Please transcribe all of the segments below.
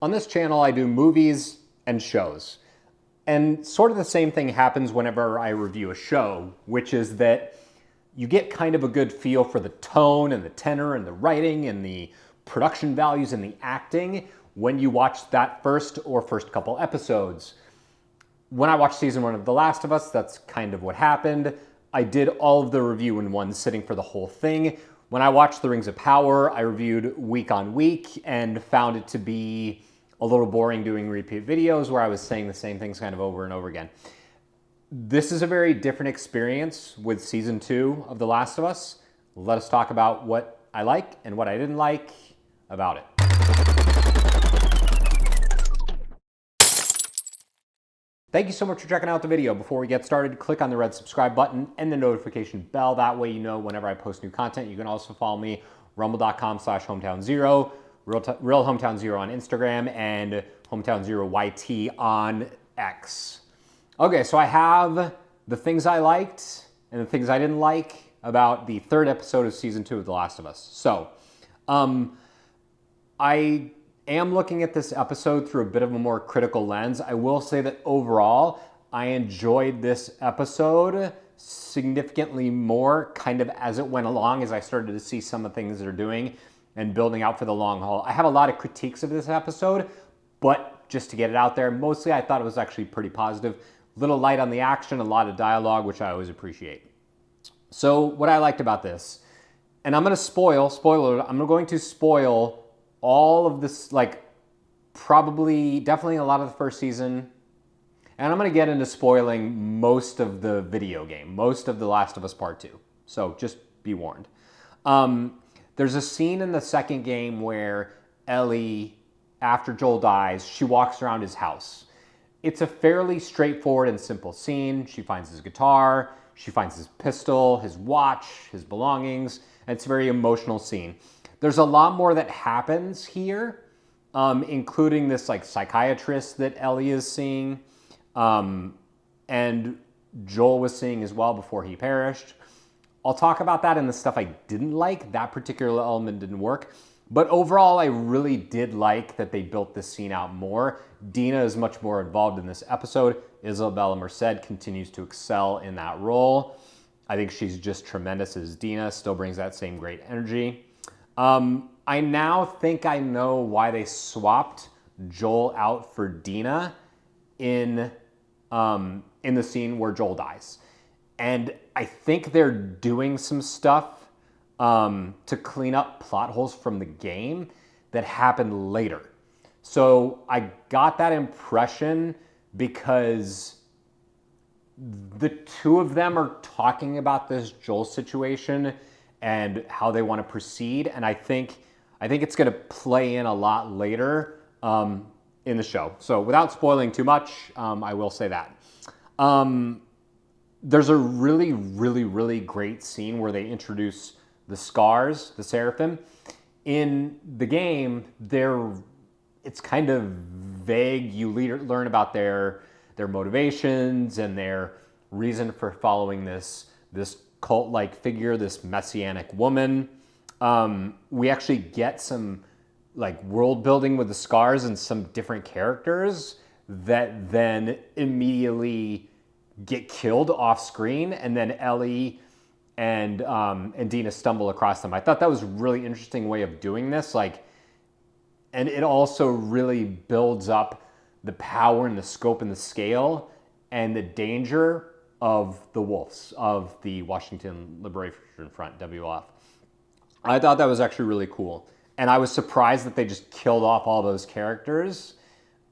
On this channel, I do movies and shows. And sort of the same thing happens whenever I review a show, which is that you get kind of a good feel for the tone and the tenor and the writing and the production values and the acting when you watch that first couple episodes. When I watched season 1 of The Last of Us, that's kind of what happened. I did all of the review in one sitting for the whole thing. When I watched The Rings of Power, I reviewed week on week and found it to be a little boring doing repeat videos where I was saying the same things kind of over and over again. This is a very different experience with season 2 of The Last of Us. Let us talk about what I like and what I didn't like about it. Thank you so much for checking out the video. Before we get started, click on the red subscribe button and the notification bell. That way you know whenever I post new content. You can also follow me, rumble.com/hometown0, real hometown 0 on Instagram, and hometown 0 YT on X. Okay, so I have the things I liked and the things I didn't like about the third episode of season 2 of The Last of Us. So, I am looking at this episode through a bit of a more critical lens. I will say that overall, I enjoyed this episode significantly more kind of as it went along, as I started to see some of the things they're doing and building out for the long haul. I have a lot of critiques of this episode, but just to get it out there, mostly I thought it was actually pretty positive. Little light on the action, a lot of dialogue, which I always appreciate. So what I liked about this, and I'm going to spoiler, I'm going to spoil all of this, like definitely a lot of the first season. And I'm going to get into spoiling most of the video game, most of The Last of Us Part 2. So just be warned. There's a scene in the second game where Ellie, after Joel dies, she walks around his house. It's a fairly straightforward and simple scene. She finds his guitar, she finds his pistol, his watch, his belongings, and it's a very emotional scene. There's a lot more that happens here, including this like psychiatrist that Ellie is seeing, and Joel was seeing as well before he perished. I'll talk about that in the stuff I didn't like. That particular element didn't work. But overall, I really did like that they built this scene out more. Dina is much more involved in this episode. Isabela Merced continues to excel in that role. I think she's just tremendous as Dina, still brings that same great energy. I now think I know why they swapped Joel out for Dina in the scene where Joel dies. And I think they're doing some stuff to clean up plot holes from the game that happened later. So I got that impression because the two of them are talking about this Joel situation and how they want to proceed. And I think it's going to play in a lot later in the show. So without spoiling too much, I will say that. There's a really, really, really great scene where they introduce the scars, the seraphim. In the game, it's kind of vague. You learn about their motivations and their reason for following this cult-like figure, this messianic woman. We actually get some like world building with the scars and some different characters that then immediately get killed off screen, and then Ellie and Dina stumble across them. I thought that was a really interesting way of doing this. And it also really builds up the power and the scope and the scale and the danger of the wolves, of the Washington Liberation Front, WLF. I thought that was actually really cool. And I was surprised that they just killed off all those characters.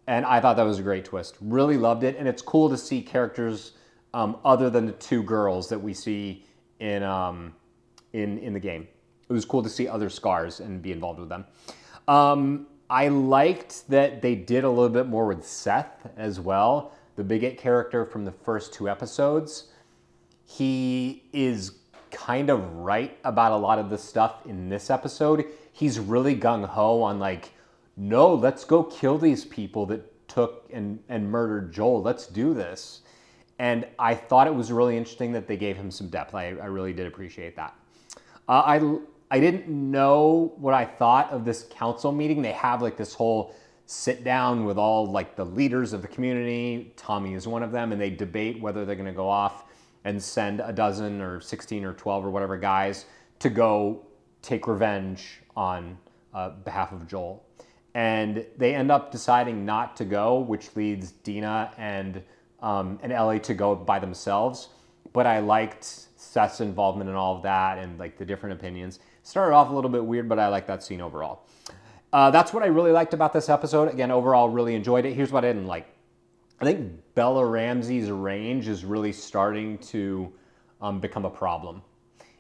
And I thought that was a great twist. Really loved it. And it's cool to see characters other than the two girls that we see in the game. It was cool to see other scars and be involved with them. I liked that they did a little bit more with Seth as well, the bigot character from the first 2 episodes. He is kind of right about a lot of the stuff in this episode. He's really gung-ho on like, no, let's go kill these people that took and murdered Joel. Let's do this. And I thought it was really interesting that they gave him some depth. I really did appreciate that. I didn't know what I thought of this council meeting. They have like this whole sit down with all like the leaders of the community. Tommy is one of them, and they debate whether they're going to go off and send a dozen or 16 or 12 or whatever guys to go take revenge on behalf of Joel. And they end up deciding not to go, which leads Dina and Ellie to go by themselves. But I liked Seth's involvement in all of that and like the different opinions. Started off a little bit weird, but I like that scene overall. That's what I really liked about this episode. Again, overall, really enjoyed it. Here's what I didn't like. I think Bella Ramsey's range is really starting to become a problem.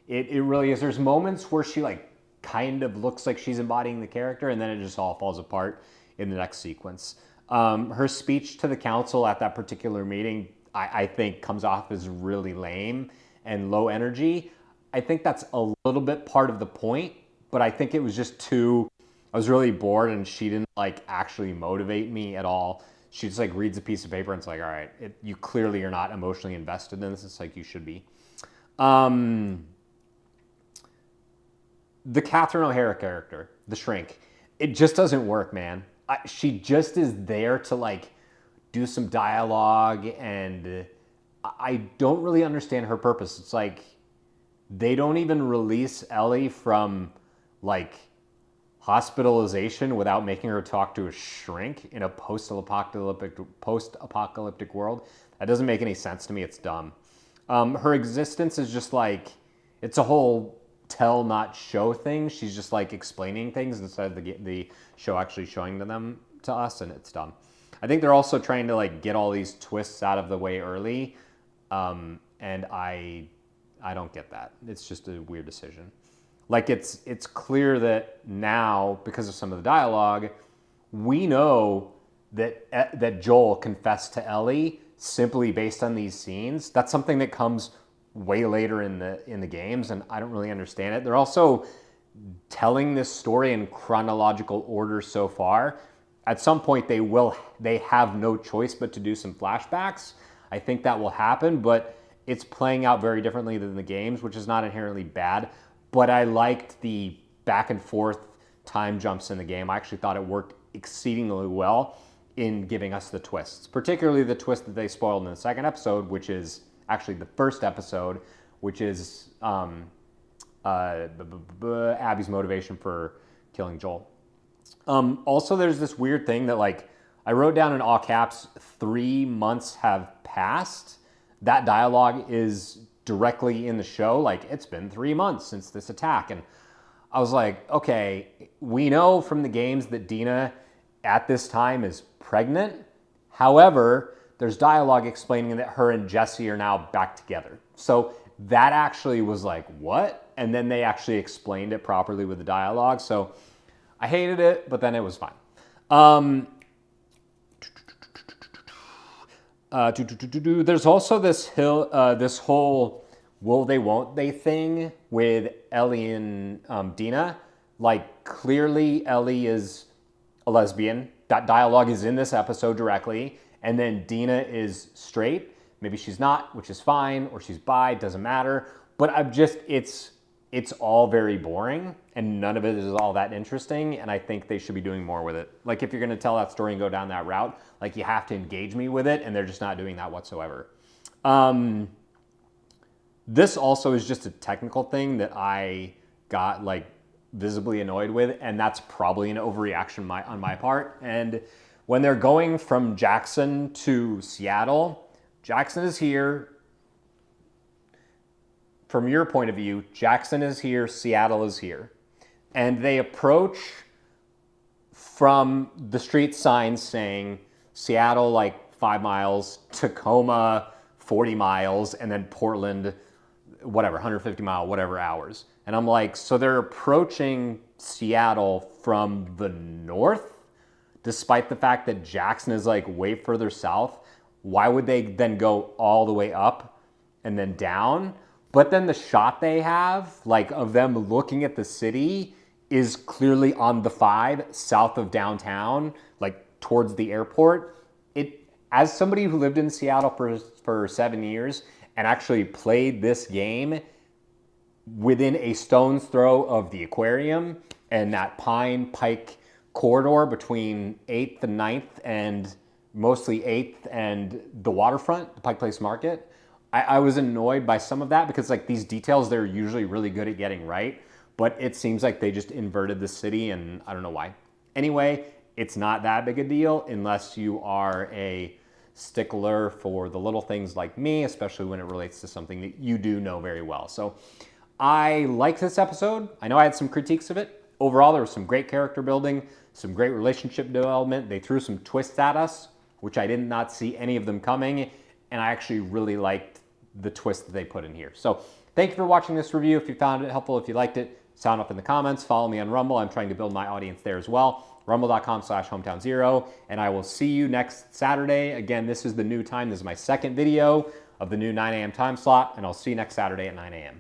It really is. There's moments where she like kind of looks like she's embodying the character, and then it just all falls apart in the next sequence. Her speech to the council at that particular meeting, I think, comes off as really lame and low energy. I think that's a little bit part of the point, but I think it was just too... I was really bored, and she didn't like actually motivate me at all. She just like reads a piece of paper and it's like, all right, you clearly are not emotionally invested in this. It's like you should be. The Catherine O'Hara character, the shrink, it just doesn't work, man. She just is there to like do some dialogue, and I don't really understand her purpose. It's like they don't even release Ellie from like hospitalization without making her talk to a shrink in a post-apocalyptic world. That doesn't make any sense to me. It's dumb. Her existence is just like, it's a whole tell not show thing. She's just like explaining things instead of the show actually showing them to us, and it's dumb. I think they're also trying to like get all these twists out of the way early, and I don't get that. It's just a weird decision. Like it's clear that now, because of some of the dialogue, we know that Joel confessed to Ellie simply based on these scenes. That's something that comes way later in the games, and I don't really understand it. They're also telling this story in chronological order so far. At some point, they have no choice but to do some flashbacks. I think that will happen, but it's playing out very differently than the games, which is not inherently bad. But I liked the back and forth time jumps in the game. I actually thought it worked exceedingly well in giving us the twists, particularly the twist that they spoiled in the second episode, which is actually the first episode, which is Abby's motivation for killing Joel. Also, there's this weird thing that like I wrote down in all caps, 3 months have passed. That dialogue is directly in the show, like it's been 3 months since this attack. And I was like, okay, we know from the games that Dina at this time is pregnant. However, there's dialogue explaining that her and Jesse are now back together. So that actually was like, what? And then they actually explained it properly with the dialogue. So I hated it, but then it was fine. There's also this whole will they, won't they thing with Ellie and Dina. Like, clearly Ellie is a lesbian. That dialogue is in this episode directly. And then Dina is straight. Maybe she's not, which is fine, or she's bi, doesn't matter. But it's all very boring, and none of it is all that interesting, and I think they should be doing more with it. Like, if you're going to tell that story and go down that route, like, you have to engage me with it, and they're just not doing that whatsoever. This also is just a technical thing that I got, like, visibly annoyed with, and that's probably an overreaction on my part. And when they're going from Jackson to Seattle, Jackson is here. From your point of view, Jackson is here, Seattle is here. And they approach from the street signs saying Seattle, like 5 miles, Tacoma, 40 miles, and then Portland, whatever, 150 mile, whatever hours. And I'm like, so they're approaching Seattle from the north, despite the fact that Jackson is like way further south. Why would they then go all the way up and then down? But then the shot they have, like, of them looking at the city is clearly on the 5 south of downtown, like towards the airport. As somebody who lived in Seattle for 7 years and actually played this game within a stone's throw of the aquarium and that Pine Pike corridor between 8th and 9th, and mostly 8th and the waterfront, the Pike Place Market. I was annoyed by some of that because like these details they're usually really good at getting right, but it seems like they just inverted the city and I don't know why. Anyway, it's not that big a deal unless you are a stickler for the little things like me, especially when it relates to something that you do know very well. So I like this episode. I know I had some critiques of it. Overall, there was some great character building, some great relationship development. They threw some twists at us, which I did not see any of them coming, and I actually really liked the twist that they put in here. So thank you for watching this review. If you found it helpful, if you liked it, sound off in the comments. Follow me on Rumble. I'm trying to build my audience there as well. Rumble.com/HometownZero. And I will see you next Saturday. Again, this is the new time. This is my second video of the new 9 a.m. time slot, and I'll see you next Saturday at 9 a.m.